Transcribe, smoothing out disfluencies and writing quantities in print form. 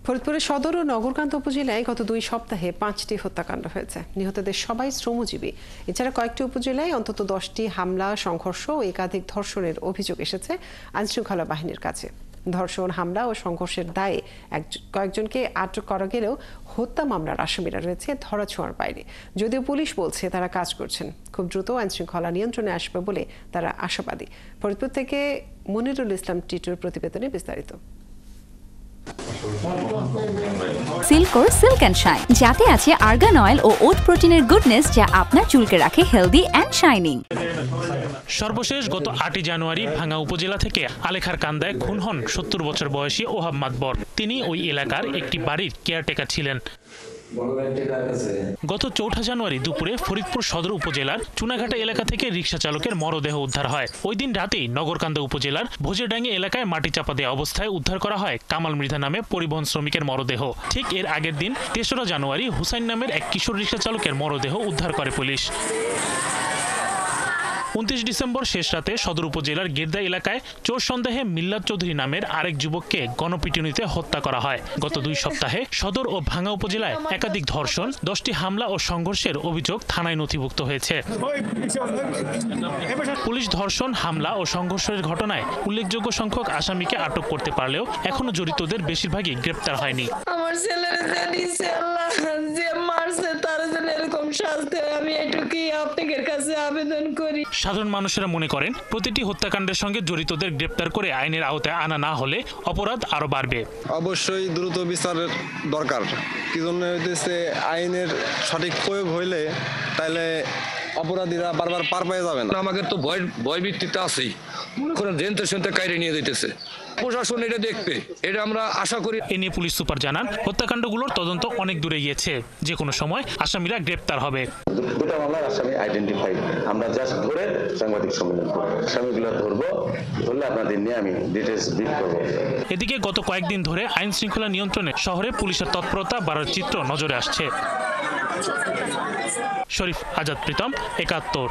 ফরিদপুরের সদর ও নগরকান্ত উপজেলায় গত 2 সপ্তাহে 5টি হত্যাকাণ্ড হয়েছে। নিহতদের সবাই শ্রমজীবী। এছাড়া কয়েকটি উপজেলায় অন্তত 10টি হামলা, সংঘর্ষ ও একাধিক ধর্ষণের অভিযোগ এসেছে আইনশৃঙ্খলা বাহিনীর কাছে। ধর্ষণ, হামলা ও সংঘর্ষের দায়ে কয়েকজনকে আটক করা গেলেও হত্যা মামলার আসামিরা রয়েছে ধরাছোঁয়ার বাইরে। যদিও পুলিশ বলছে তারা কাজ করছেন, খুব দ্রুত আইনশৃঙ্খলা নিয়ন্ত্রণে আসবে বলে তারা আশাবাদী। ফরিদপুর থেকে মনিরুল ইসলাম টিটুর প্রতিবেদনে বিস্তারিত। সিল্কোর সিল্ক অ্যান্ড শাইন, যাতে আছে আর্গান অয়েল ও ওট প্রোটিনের গুডনেস, যা আপনার চুলকে রাখে হেলদি অ্যান্ড শাইনিং। সর্বশেষ গত 8 জানুয়ারি ভাঙ্গা উপজেলা থেকে আলেখার কান্দায় খুন হন 70 বছর বয়সী ওহাব মাতবর। তিনি ওই এলাকার একটি বাড়ির কেয়ারটেকার ছিলেন। গত 4 জানুয়ারি দুপুরে ফরিদপুর সদর উপজেলার চুনাঘাটা এলাকা থেকে রিকশা চালকের মরদেহ উদ্ধার হয়। ওই দিন রাতেই নগরকান্দা উপজেলার ভোজেডাঙ্গি এলাকায় মাটি চাপা দেওয়া অবস্থায় উদ্ধার করা হয় কামাল মৃধা নামে পরিবহন শ্রমিকের মরদেহ। ঠিক এর আগের দিন 3রা জানুয়ারি হুসাইন নামের এক কিশোর রিকশা চালকের মরদেহ উদ্ধার করে পুলিশ। 29 ডিসেম্বর শেষ রাতে সদর উপজেলার গির্দা এলাকায় চোর সন্দেহে মিল্লাত চৌধুরী নামের আরেক যুবককে গণপিটুনিতে হত্যা করা হয়। গত 2 সপ্তাহে সদর ও ভাঙ্গা উপজেলায় একাধিক ধর্ষণ, 10টি হামলা ও সংঘর্ষের অভিযোগ থানায় নথিভুক্ত হয়েছে। পুলিশ ধর্ষণ, হামলা ও সংঘর্ষের ঘটনায় উল্লেখযোগ্য সংখ্যক আসামিকে আটক করতে পারলেও এখনো জড়িতদের বেশিরভাগই গ্রেপ্তার হয়নি। আমার ছেলের যে মারছে তার জন্য এরকম শাস্তি, আমি এটুকুই আপনাদের কাছে আবেদন করি। সাধারণ মানুষেরা মনে করেন প্রতিটি হত্যাকাণ্ডের সঙ্গে জড়িতদের গ্রেপ্তার করে আইনের আওতায় আনা না হলে অপরাধ আরো বাড়বে। অবশ্যই দ্রুত বিচারের দরকার। কি জন্য হইতেছে, আইনের সঠিক প্রয়োগ হইলে তাহলে অপরাধীরা বারবার পার পেয়ে যাবেন। আমাদের তো ভয় ভিত্তিতে আছেই, মনে করেন জেনতে সেনতে কাইরে নিয়ে দিতেছে। প্রশাসন এটা দেখবে, এটা আমরা আশা করি। এ নিয়ে পুলিশ সুপার জানান, হত্যাকাণ্ডগুলোর তদন্ত অনেক দূরে গিয়েছে, যে কোনো সময় আসামিরা গ্রেপ্তার হবে। দুটো মামলার আসামি আইডেন্টিফাইড, আমরা জাস্ট ধরে সাংবাদিক সম্মেলন করব, আসামিগুলো ধরলে আপনাদের নিয়ে আমি ডিটেইলস ব্রিফ করব। এদিকে গত কয়েকদিন ধরে আইন শৃঙ্খলা নিয়ন্ত্রণে শহরে পুলিশের তৎপরতা বাড়ার চিত্র নজরে আসছে। শরীফ আজাদ প্রীতম, 71।